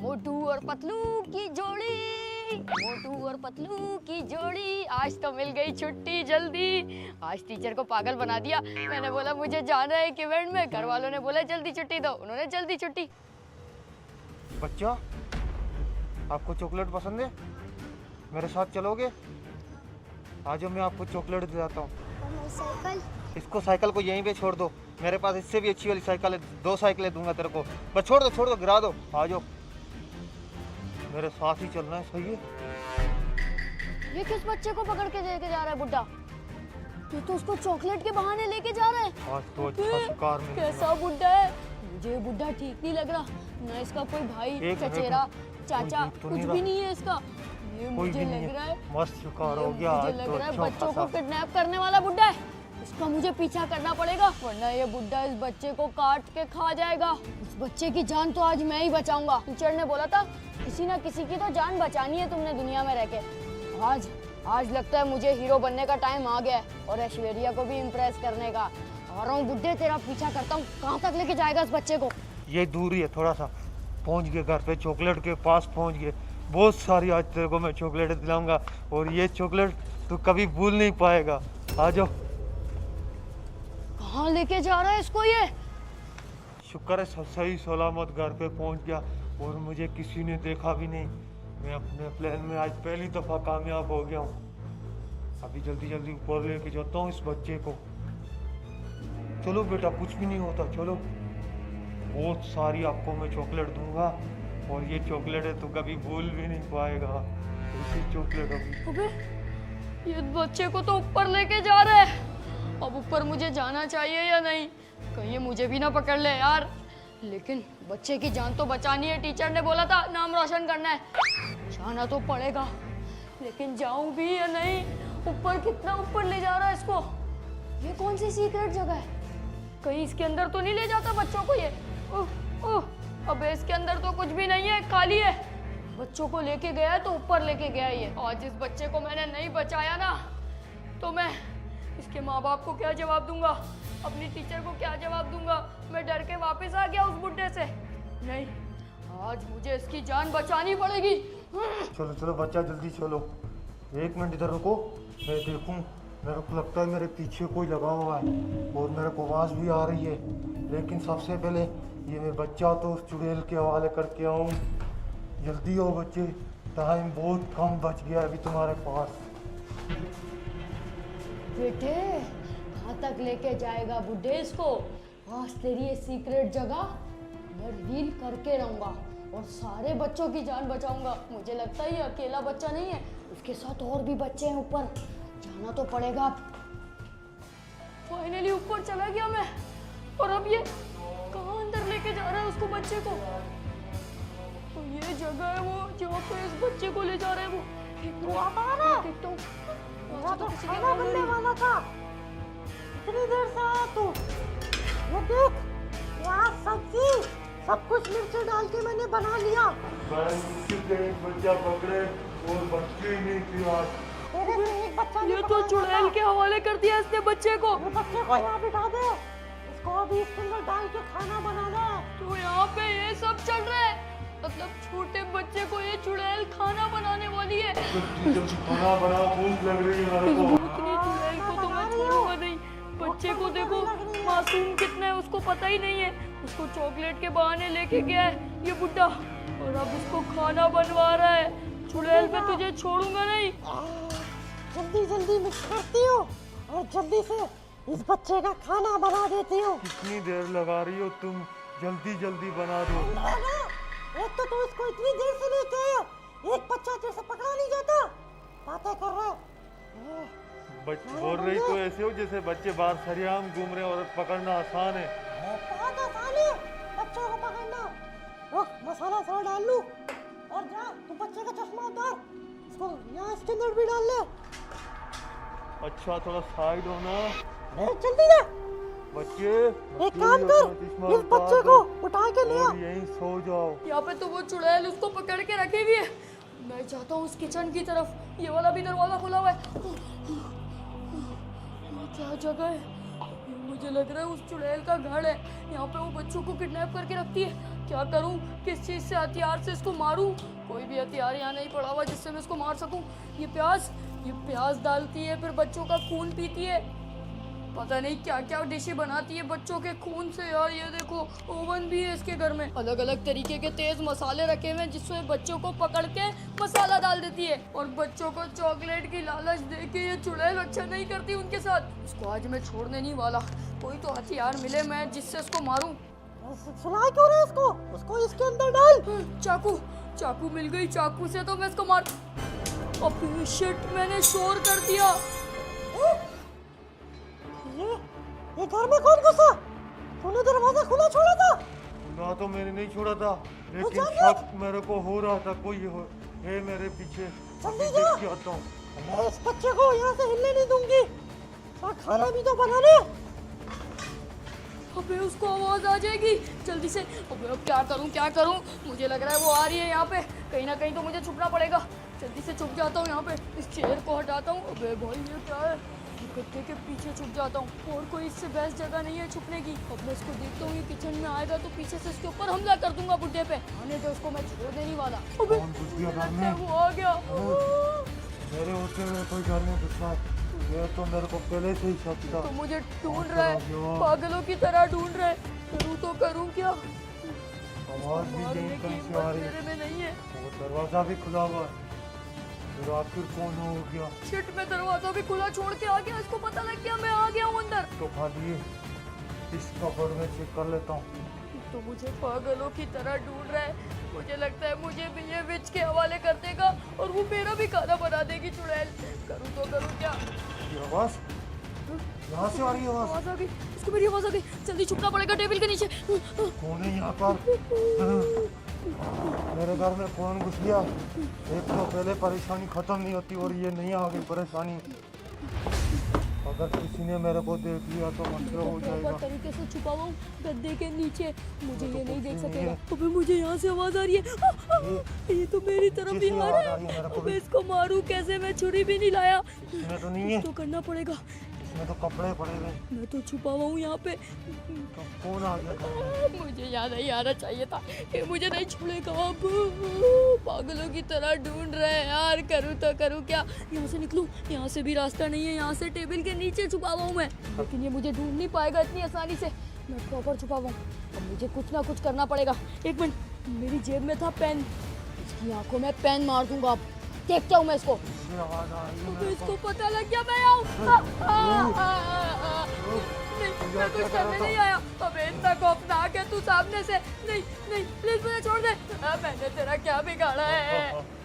मोटू और पतलू की जोड़ी, मोटू और पतलू की जोड़ी, आज तो मिल गई छुट्टी जल्दी। आज टीचर को पागल बना दिया। मैंने बोला मुझे जाना है एक इवेंट में, घर वालों ने बोला जल्दी छुट्टी दो, उन्होंने जल्दी छुट्टी। बच्चा, आपको चॉकलेट पसंद है? मेरे साथ चलोगे? आज मैं आपको चॉकलेट दिलाता हूँ। साइकिल? इसको साइकिल को यहीं पे छोड़ दो, मेरे पास इससे भी अच्छी वाली साइकिल है, 2 साइकिलें दूंगा तेरे को। बस छोड़ दो, गिरा दो। आ जाओ, मेरे साथ ही चलना है, सही है? ये किस बच्चे को पकड़ के लेके जा रहा है बुड्ढा? ये तो उसको चॉकलेट के बहाने लेके जा रहा है। आज तो अच्छा शिकार मिल गया। कैसा बुड्ढा है? मुझे बुड्ढा ठीक नहीं लग रहा। ना इसका कोई भाई, चचेरा, चाचा कुछ भी नहीं है इसका। ये मुझे लग रहा है मस्त शिकार हो गया। मुझे लग रहा है बच्चों को किडनैप करने वाला बुड्ढा है। इसका मुझे पीछा करना पड़ेगा, वरना ये बुड्ढा इस बच्चे को काट के खा जाएगा। इस बच्चे की जान तो आज मैं ही बचाऊंगा। टीचर ने बोला था किसी ना किसी की तो जान बचानी है तुमने दुनिया में रह के। आज लगता है मुझे हीरो बनने का टाइम आ गया है और ऐश्वर्या को भी इम्प्रेस करने का। आ रहा हूँ बुड्ढे, तेरा पीछा करता हूँ। कहाँ तक लेके जाएगा इस बच्चे को? ये दूर ही है थोड़ा सा। पहुंच गए घर पे, चॉकलेट के पास पहुंच गए। बहुत सारी आज तेरे को मैं चॉकलेट दिलाऊंगा और ये चॉकलेट तू कभी भूल नहीं पाएगा। आ जाओ। कहाँ लेके जा रहा है इसको ये? शुक्र है सही सलामत घर पे पहुंच गया और मुझे किसी ने देखा भी नहीं। मैं अपने प्लान में आज पहली दफा कामयाब हो गया हूँ। अभी जल्दी जल्दी ऊपर लेके जाता हूँ इस बच्चे को। चलो बेटा, कुछ भी नहीं होता, चलो। बहुत सारी आपको मैं चॉकलेट दूंगा और ये चॉकलेट है तो कभी भूल भी नहीं पाएगा। इसी चॉकलेट अबे, ये बच्चे को तो ऊपर लेके जा रहा है। अब ऊपर मुझे जाना चाहिए या नहीं? कहीं मुझे भी ना पकड़ ले यार। लेकिन बच्चे की जान तो बचानी है, टीचर ने बोला था नाम रोशन करना है। जाना तो पड़ेगा, लेकिन जाऊं भी या नहीं? ऊपर कितना ऊपर ले जा रहा है इसको? ये कौन सी सीक्रेट जगह है? कहीं इसके अंदर तो नहीं ले जाता बच्चों को ये? अबे इसके अंदर तो कुछ भी नहीं है, खाली है। बच्चों को लेके गया है तो ऊपर लेके गया ये। आज इस बच्चे को मैंने नहीं बचाया ना तो मैं इसके माँ बाप को क्या जवाब दूंगा, अपनी टीचर को क्या जवाब दूंगा? मैं डर के वापस आ गया उस बुड्ढे से। नहीं, आज मुझे इसकी जान बचानी पड़ेगी। चलो चलो बच्चा, जल्दी चलो। 1 मिनट इधर रुको, मैं देखूं। मेरे को लगता है मेरे पीछे कोई लगा हुआ है और मेरे को आवाज़ भी आ रही है। लेकिन सबसे पहले ये मैं बच्चा तो उस चुड़ैल के हवाले करके आऊँ। जल्दी हो बच्चे, टाइम बहुत कम बच गया अभी तुम्हारे पास। बेटे, कहाँ तक लेके जाएगा बुड्ढे इसको? आज तेरी ये सीक्रेट जगह मैं रिवील करके रहूंगा और सारे बच्चों की जान बचाऊंगा। मुझे लगता है ये अकेला बच्चा नहीं है, उसके साथ और भी बच्चे हैं ऊपर। जाना तो पड़ेगा। फाइनली ऊपर चला गया मैं। और अब ये कहाँ अंदर लेके जा रहा है उसको, बच्चे को? तो ये जगह है वो जहाँ पे इस बच्चे को ले जा रहे हैं वो। आता है ना? देखता हूँ। मेरा तो खाना बनने वाला था। इतनी देर से आया तू? ये देख, प्याज, सब्जी, सब कुछ मिर्च डाल के मैंने बना लिया। बच्चा पकड़े और बच्चे नहीं थी आज। तेरे से एक बच्चा ये तो चुड़ैल के हवाले कर दिया इसने बच्चे को। ये बच्चे को यहाँ बिठा दे, इसको अभी इसके अंदर डाल के खाना बनाना है। तो यहाँ पे ये सब चल रहा है, मतलब छोटे बच्चे को ये चुड़ैल खाना बनाने वाली है। खाना बना, भूख लग रही है मेरे को। भूतनी चुड़ैल को तो मैं छोड़ूंगा नहीं। बच्चे को देखो, मासूम कितना है, उसको पता ही नहीं है। उसको चॉकलेट के बहाने लेके गया है ये बुड्ढा और अब उसको खाना बनवा रहा है। चुड़ैल पे तुझे छोड़ूंगा नहीं। जल्दी जल्दी मिक्स करती हूँ और जल्दी से इस बच्चे का खाना बना देती हूँ। कितनी देर लगा रही हो तुम? जल्दी जल्दी बना दो। एक तो तुम इसको इतनी देर से लेके आए, एक बच्चा तेरे से पकड़ा नहीं जाता। बातें कर रहे हो। बोल रही तो ऐसे हो जैसे बच्चे बाहर सरेआम घूम रहे हैं और पकड़ना आसान है। बहुत आसान है बच्चों को पकड़ना। रुक, मसाला थोड़ा डाल लूं और जा तू बच्चे का चश्मा उतार, इसको यहाँ इसके अंदर भी डाल ले। अच्छा, थोड़ा साइड होना। जल्दी जा बच्चे। एक काम कर, इस बच्चे को उठा के ले आ। यहीं सो जाओ। यहाँ पे तो वो चुड़ैल उसको पकड़ के रखी हुई है। मैं जाता हूँ उस किचन की तरफ। ये वाला भी दरवाजा खुला हुआ है। क्या जगह है? मुझे लग रहा है उस चुड़ैल का घर है। यहाँ पे वो बच्चों को किडनैप करके रखती है। क्या करूं? किस चीज़ से, हथियार से इसको मारूं? कोई भी हथियार यहाँ नहीं पड़ा हुआ जिससे मैं इसको मार सकूं। ये प्याज डालती है, फिर बच्चों का खून पीती है, पता नहीं क्या क्या डिशें बनाती है बच्चों के खून से। यार ये देखो, ओवन भी है इसके घर में, अलग अलग तरीके के तेज मसाले रखे हुए हैं जिसमें बच्चों को पकड़ के मसाला डाल देती है। और बच्चों को चॉकलेट की लालच दे के ये चुड़ैल अच्छा नहीं करती उनके साथ। इसको आज मैं छोड़ने नहीं वाला। कोई तो हथियार मिले मैं जिससे इसको मारूं। सुना क्यों रहे उसको? उसको इसके अंदर डाल। चाकू मिल गई। चाकू से तो मैं इसको मार। अबे शिट, मैंने शोर कर दिया। ये घर में कौन घुसा? तूने दरवाजा खुला छोड़ा था? ना तो मैंने नहीं छोड़ा था, लेकिन अच्छा, शक मेरे को हो रहा था कोई है मेरे पीछे। जल्दी अभी जा। देख के आता हूँ। मैं इस बच्चे को यहाँ से हिलने नहीं दूंगी। खाना भी तो बना ले। अबे उसको आवाज आ जाएगी जल्दी से। अबे अब क्या करूं? मुझे लग रहा है वो आ रही है यहाँ पे। कहीं ना कहीं तो मुझे छुपना पड़ेगा। जल्दी से छुप जाता हूँ यहाँ पे। इस चेयर को हटाता हूँ। अबे भाई ये क्या है? गद्दे के पीछे छुप जाता हूँ। और कोई इससे बेस्ट जगह नहीं है छुपने की। अब मैं इसको देखता हूँ, ये किचन में आएगा तो पीछे से इसके ऊपर हमला कर दूंगा बुड्ढे पे। आने दो उसको, मैं छोड़ देने वाला। अबे कौन घुस गया घर में? वो आ गया। मेरे होते हुए कोई घर में घुसा। ये तो मेरे को पहले से ही शक था। तो मुझे ढूंढ रहा है, पागलों की तरह ढूंढ रहा है। करूँ क्या? आवाज भी मारने नहीं की कहीं से हिम्मत आ रही मेरे में नहीं है। वो दरवाजा भी खुला हुआ है। फिर आखिर कौन हो गया? शिट, मैं दरवाजा भी खुला छोड़ के आ गया। इसको पता लग गया मैं आ गया हूँ अंदर। तो खा दिए। इस कपड़ में चेक कर लेता हूँ। तो मुझे पागलों की तरह ढूंढ रहा है। मुझे लगता है मुझे भी ये विच के हवाले कर देगा और वो मेरा भी खाना बना देगी चुड़ैल। करूँ तो करूँ क्या? ये आवाज यहाँ से आ रही है आवाज। आवाज आ गई। इसको मेरी आवाज आ गई। जल्दी छुपना पड़ेगा टेबल के नीचे। कौन है यहाँ पर? मेरे घर में कौन घुस गया? एक तो पहले परेशानी खत्म नहीं होती और ये नहीं आ गई परेशानी। अगर किसी ने मेरे को देख लिया तो मसला हो जाएगा। प्रॉपर तरीके से छुपा हुआ हूँ गद्दे के नीचे। मुझे तो ये नहीं देख कुछ नहीं सकेगा। है। अबे मुझे यहाँ से आवाज आ रही है। ये तो मेरी तरफ भी किसी आ आवाज रहा आ रही है मेरे है। को अबे भी। इसको मारूं कैसे? मैं छुरी भी नहीं लाया। इसमें तो नहीं है। तो करना पड़ेगा। इसमें तो कपड़े पड़े हुए। मैं तो छुपा हुआ हूँ यहाँ पे। तो कौन आ गया घर में? मुझे यहाँ नहीं आना चाहिए था। ये मुझे नहीं छोड़ेगा अब। पागलों की तरह ढूंढ रहे हैं यार। करूँ तो करूँ क्या? यहाँ से निकलूँ? यहाँ से भी रास्ता नहीं है। यहाँ से टेबल के नीचे छुपा हुआ हूँ मैं, लेकिन ये मुझे ढूंढ नहीं पाएगा इतनी आसानी से। मैं प्रॉपर छुपा हुआ हूँ। अब मुझे कुछ ना कुछ करना पड़ेगा। एक मिनट, मेरी जेब में था पेन। इसकी आंखों में पेन मार दूंगा। अब देखता हूँ मैं इसको। ये आवाज आ रही है अबे मेरे इसको को। पता लग गया मैं आऊँ। नहीं, मैं कुछ करने नहीं आया। अबे इतना खौफनाक है तू सामने से। नहीं नहीं, प्लीज मुझे छोड़ दे। मैंने तेरा क्या बिगाड़ा है?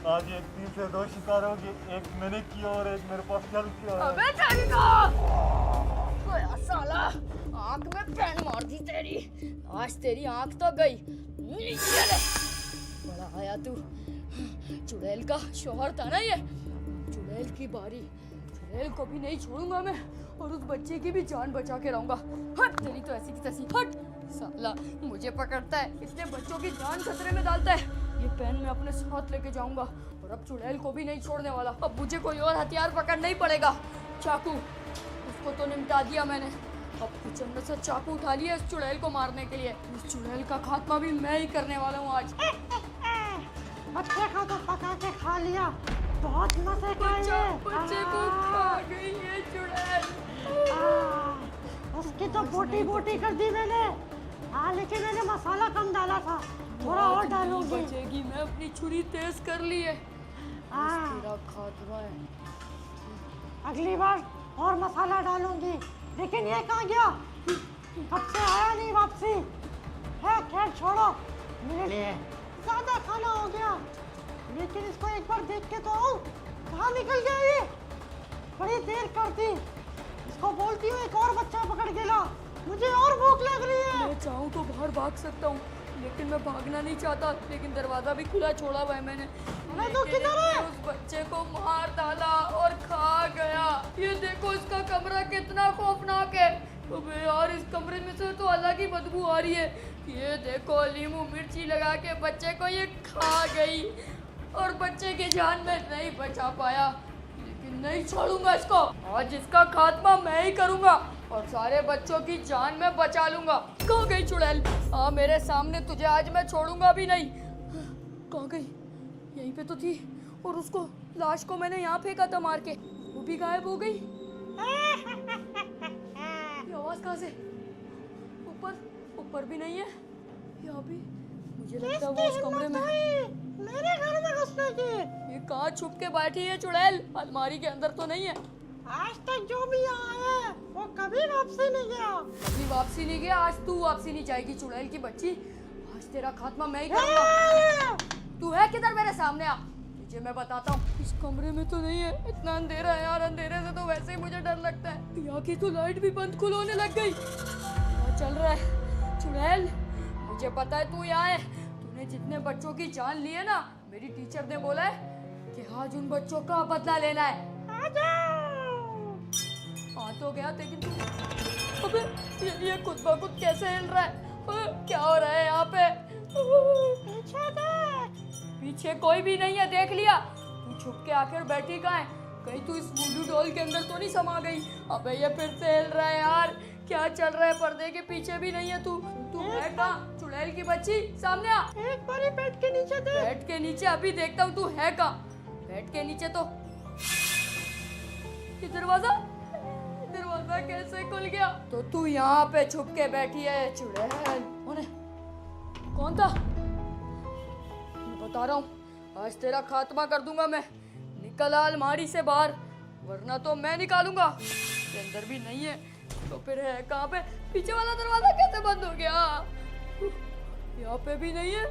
आज एक दिन से दो शिकार हो गए। एक मैंने किया और एक मेरे पास चल किया है। अबे ठंडा ओए साला, आँख में पेन मार दी तेरी। आज तेरी आँख तो गई। नीचे ले। बड़ा आया तू। चुड़ैल का शौहर था ना ये। चुड़ैल की बारी। चुड़ैल को भी नहीं छोड़ूंगा मैं, और उस बच्चे की भी जान बचा के रहूंगा। हट, तेरी तो ऐसी की तैसी। हट साला, मुझे पकड़ता है, इतने बच्चों की जान खतरे में डालता है। ये पेन मैं अपने साथ लेके जाऊंगा, और अब चुड़ैल को भी नहीं छोड़ने वाला। अब मुझे कोई और हथियार पकड़ना ही पड़ेगा। चाकू, उसको तो निपटा दिया मैंने। अब किचन में से चाकू उठा लिया इस चुड़ैल को मारने के लिए। इस चुड़ैल का खात्मा भी मैं ही करने वाला हूँ आज। बच्चे को तो पका के खा लिया। बहुत मजे का ये। बच्चे को खा गई ये चुड़ैल। उसकी तो बोटी बोटी कर दी मैंने। हाँ, लेकिन मैंने मसाला कम डाला था। थोड़ा और डालूंगी। बचेगी, मैं अपनी छुरी तेज कर ली है। तेरा खात्मा है। अगली बार और मसाला डालूंगी। लेकिन ये कहाँ गया? कब से आया नहीं वापसी है। खैर छोड़ो, मेरे लिए ज्यादा खाना हो गया। लेकिन इसको एक बार देख के तो आओ। कहाँ निकल गया ये? बड़ी देर कर दी। इसको बोलती हूँ एक और बच्चा पकड़ के ला, मुझे और भूख लग रही है। मैं चाहूँ तो बाहर भाग सकता हूँ, लेकिन मैं भागना नहीं चाहता। लेकिन दरवाजा भी खुला छोड़ा हुआ है मैंने। मैं तो किधर है? उस बच्चे को मार डाला और खा गया। ये देखो इसका कमरा कितना खौफनाक है। अबे यार, इस कमरे में से तो अलग ही बदबू आ रही है। ये देखो, नींबू मिर्ची लगा के बच्चे को ये खा गई, और बच्चे की जान में नहीं बचा पाया। लेकिन नहीं छोड़ूंगा इसको। आज इसका खात्मा मैं ही करूंगा और सारे बच्चों की जान मैं बचा लूंगा। कहाँ गई चुड़ैल? हाँ मेरे सामने, तुझे आज मैं छोड़ूंगा भी नहीं। कहाँ गई? यहीं पे तो थी, और उसको, लाश को मैंने यहाँ फेंका था मार के, वो भी गायब हो गई। ये आवाज कहाँ से? ऊपर भी नहीं है, यहाँ भी। मुझे लगता है वो उस कमरे में। मेरे घर में घुसने की। ये कहाँ छुप के बैठी है चुड़ैल? अलमारी के अंदर तो नहीं है? आज तक जो भी आया है वो कभी वापसी नहीं गया। कभी वापसी नहीं गया, आज तू वापसी नहीं जाएगी चुड़ैल की बच्ची। आज तेरा खात्मा मैं ही करूंगा। तू है किधर? मेरे सामने आ, तुझे मैं बताता हूँ। इस कमरे में तो नहीं है, इतना अंधेरा है यार। अंधेरे से तो वैसे ही मुझे डर लगता है। यहाँ की तो लाइट भी बंद खुल होने लग गई। क्या चल रहा है चुड़ैल? मुझे पता है तू यहाँ है। तूने जितने बच्चों की जान ली है ना, मेरी टीचर ने बोला है कि आज उन बच्चों का बदला लेना है। आ तो गया, लेकिन तू, अबे ये खुद ब खुद कैसे हिल रहा है? क्या हो रहा है यहाँ पे? पीछे देख। पीछे कोई भी नहीं है, देख लिया। तू छुप के आखिर बैठी कहाँ है? कहीं तू इस वुडू डॉल के अंदर तो नहीं समा गई? अबे ये फिर से हिल रहा है यार। क्या चल रहा है? पर्दे के पीछे भी नहीं है तू। तू है कहाँ चुड़ैल की बच्ची? सामने आ। एक बारी बेड के नीचे देख। बेड के नीचे? अभी देखता हूँ तू है कहाँ। बेड के नीचे तो ये दरवाजा कैसे खुल गया? तो तू यहाँ पे छुप के बैठी है चुड़ैल। कौन था? मैं बता रहा हूँ, आज तेरा खात्मा कर दूंगा मैं। निकल आ अलमारी से बाहर, वरना तो मैं निकालूंगा। के अंदर भी नहीं है तो फिर है कहाँ पे? पीछे वाला दरवाजा कैसे बंद हो गया? यहाँ पे भी नहीं है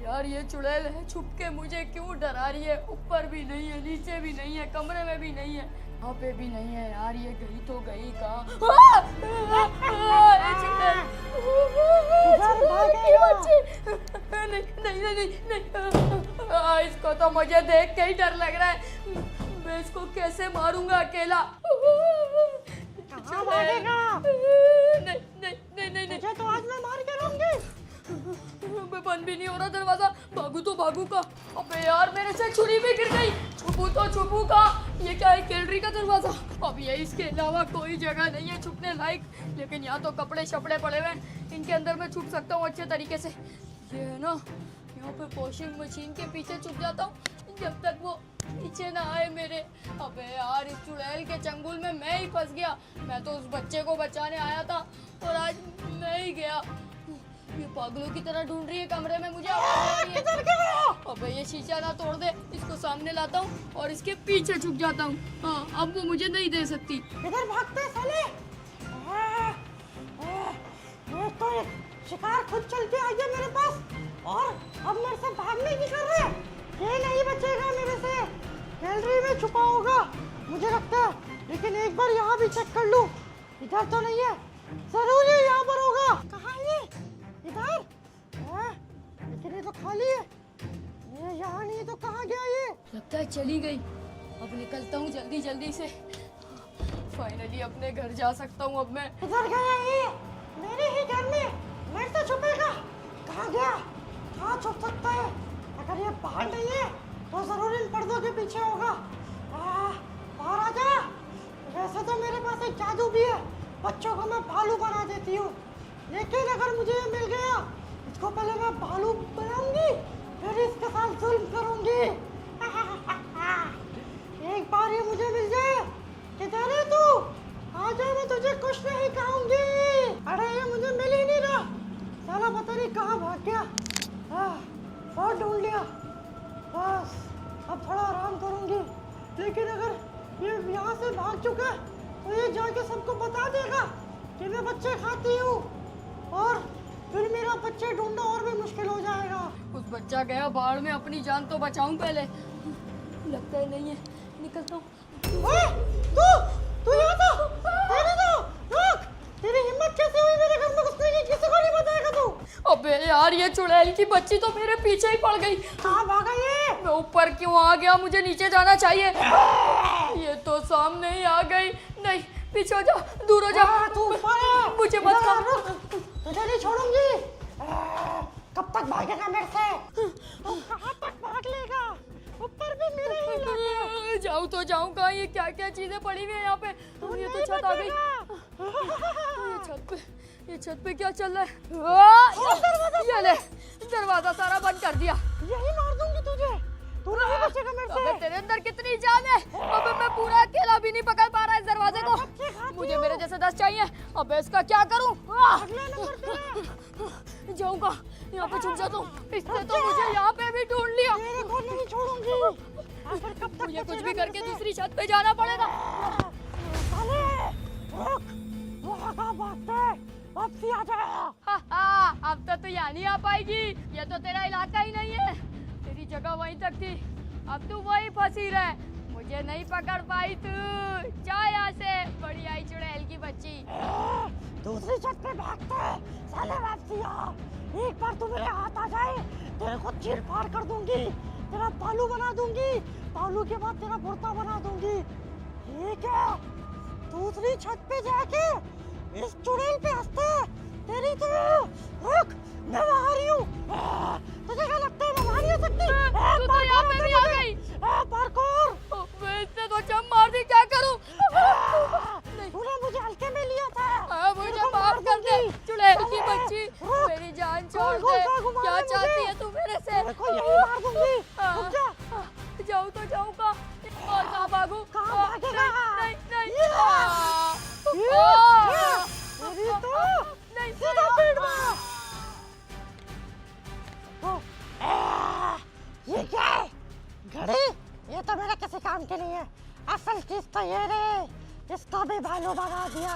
यार। ये चुड़ैल है, छुप के मुझे क्यों डरा रही है? ऊपर भी नहीं है, नीचे भी नहीं है, कमरे में भी नहीं है, यहाँ पे भी नहीं है यार। ये गई तो गई कहाँ? इसको तो मुझे देख के ही डर लग रहा है। मैं इसको कैसे मारूंगा अकेला? कहाँ भागेगा? नहीं, तुझे तो आज मैं मार के रहूंगी। बंद भी नहीं हो रहा दरवाजा। भागू तो भागू का? अबे यार मेरे से छुरी भी गिर गई। छुपू तो छुपू का? ये क्या है? गैलरी का दरवाजा। अब ये इसके अलावा कोई जगह नहीं है छुपने लायक। लेकिन यहाँ तो कपड़े शपड़े पड़े हुए हैं, इनके अंदर मैं छुप सकता हूँ अच्छे तरीके से। ये है ना, यहाँ पे वॉशिंग मशीन के पीछे छुप जाता हूँ जब तक वो पीछे ना आए मेरे। अबे यार इस चुड़ैल के चंगुल में मैं ही फंस गया। मैं तो उस बच्चे को बचाने आया था और आज मैं ही गया। ये पागलों की तरह ढूंढ रही है कमरे में मुझे। अबे ये शीशा ना तोड़ दे। इसको सामने लाता हूँ और इसके पीछे छुप जाता हूँ। हाँ अब वो मुझे नहीं दे सकती। इधर भागते साले। तो एक शिकार खुद चल के आ गया मेरे पास और अब मेरे से भागने की कर रहे हैं। ये नहीं बचेगा मेरे से। गैलरी में छुपा होगा मुझे लगता है, लेकिन एक बार यहाँ भी चेक कर लूं। इधर तो नहीं है, जरूर ये यहाँ पर होगा। कहाँ है ये? इधर? लेकिन ये तो खाली है। ये यहाँ नहीं है तो कहाँ गया ये? लगता है चली गई। अब निकलता हूँ जल्दी जल्दी से। फाइनली अपने घर जा सकता हूँ अब मैं। इधर गया ये? मेरे ही घर में मैं तो छुपेगा? कहाँ गया? कहाँ छुप सकता है? अगर ये बाहर नहीं है तो जरूर इन पर्दों के पीछे होगा। बाहर आ जा। वैसे तो मेरे पास एक जादू भी है, बच्चों को मैं भालू बना देती हूँ। लेकिन अगर मुझे ये मिल गया, इसको पहले मैं भालू बनाऊंगी, फिर इसके साथ जुल्म करूंगी। एक बार ये मुझे मिल जाए। किधर है तू? आजा, मैं तुझे कुछ नहीं कहूंगी। अरे ये मुझे मिल ही नहीं रहा। साला पता नहीं कहाँ भाग गया। बहुत ढूंढ लिया। बस अब थोड़ा आराम करूंगी। लेकिन अगर ये यहाँ से भाग चुका है तो ये जाके सबको बता देगा कि मैं बच्चे खाती हूँ, और फिर मेरा बच्चे ढूंढना और भी मुश्किल हो जाएगा। कुछ बच्चा गया बाढ़ में, अपनी जान तो बचाऊं पहले। लगता है नहीं है, निकलता हूँ। तू यहाँ था? रुक! तेरी हिम्मत कैसे हुई मेरे घर में घुसने की? किसी को नहीं बताएगा तू? अबे यार ये चुड़ैल की बच्ची तो मेरे पीछे ही पड़ गई। कहाँ भागा ये? मैं ऊपर क्यों आ गया? मुझे नीचे जाना चाहिए। ये तो सामने ही आ गई। नहीं, पीछे हो जा, दूर हो जा। तू ऊपर है। मुझे मत रुक, तुझे नहीं छोड़ूंगी। कब तक भागेगा मेरे से? कहाँ तक भाग लेगा? ऊपर भी मेरे ही लगे। जाऊँ तो जाऊँ कहाँ? ये क्या क्या चीजें पड़ी हुई है यहाँ पे? ये तो छत आ गई। ये छत पे क्या चल रहा है? ये ले, दरवाजा सारा बंद कर दिया। यही मार दूंगी तुझे, तू नहीं बचेगा मेरे से। अबे तेरे अंदर कितनी जान है? अबे मैं पूरा अकेला भी नहीं पकड़ पा रहा इस दरवाजे को। मुझे मेरे जैसे 10 चाहिए। अबे इसका क्या करूं? अगला नंबर तेरा। जाऊंगा, यहाँ पे छुप जाता हूँ। इसने तो मुझे यहाँ पे भी ढूंढ लिया। तेरे को नहीं छोड़ूंगी। आखिर कब तक मुझे कुछ बचेगा भी करके मेरे से? दूसरी छत पे जाना पड़ेगा। साले, रुक, वहाँ कहाँ भागता है? वापसी आ जा। अब तो तू यहाँ नहीं आ पाएगी। ये तो तेरा इलाका ही नहीं है। तेरी जगह वहीं तक थी, अब तू वहीं फंसी रहे। मुझे नहीं पकड़ पाई तू। जा यहाँ से, बड़ी आई चुड़ैल की बच्ची। दूसरी छत पे भागता है, साले वापसी आ। एक बार तू मेरे हाथ आ जाए, तेरे को चीर फाड़ कर दूंगी, तेरा बालू बना दूंगी, बालू के बाद तेरा भुर्ता बना दूंगी। ठीक है, दूसरी छत पे जाके इस चुड़ैल पे हंसते, तेरी तो रुक, मैं वहाँ रही हूँ। तुझे क्या लगता है मैं वहाँ नहीं हो सकती? तू तो यहाँ पे भी आ गई। पार्कोर, इससे तो जम मार दी, क्या करूं? तूने मुझे हल्के में लिया था। मुझे तेरे को माफ मार कर दे दूंगी। चुड़ैल की साले, बच्ची। रुक, मेरी जान छोड़ गोल-गोल दे। सा घुमा क्या दे चाहती मुझे। है तू मेरे से? तेरे को यही मार दूंगी। रुक जा। जाऊँ तो जाऊँ कहाँ? और कहाँ भागूं? कहाँ भागेगा? नहीं नहीं ये, नहीं। अरे तो नहीं सीधा पेट में। ये क्या है? घड़ी? ये तो मेरे किसी काम की नहीं है। असल चीज तो ये रे, इसका भी भालू बना दिया।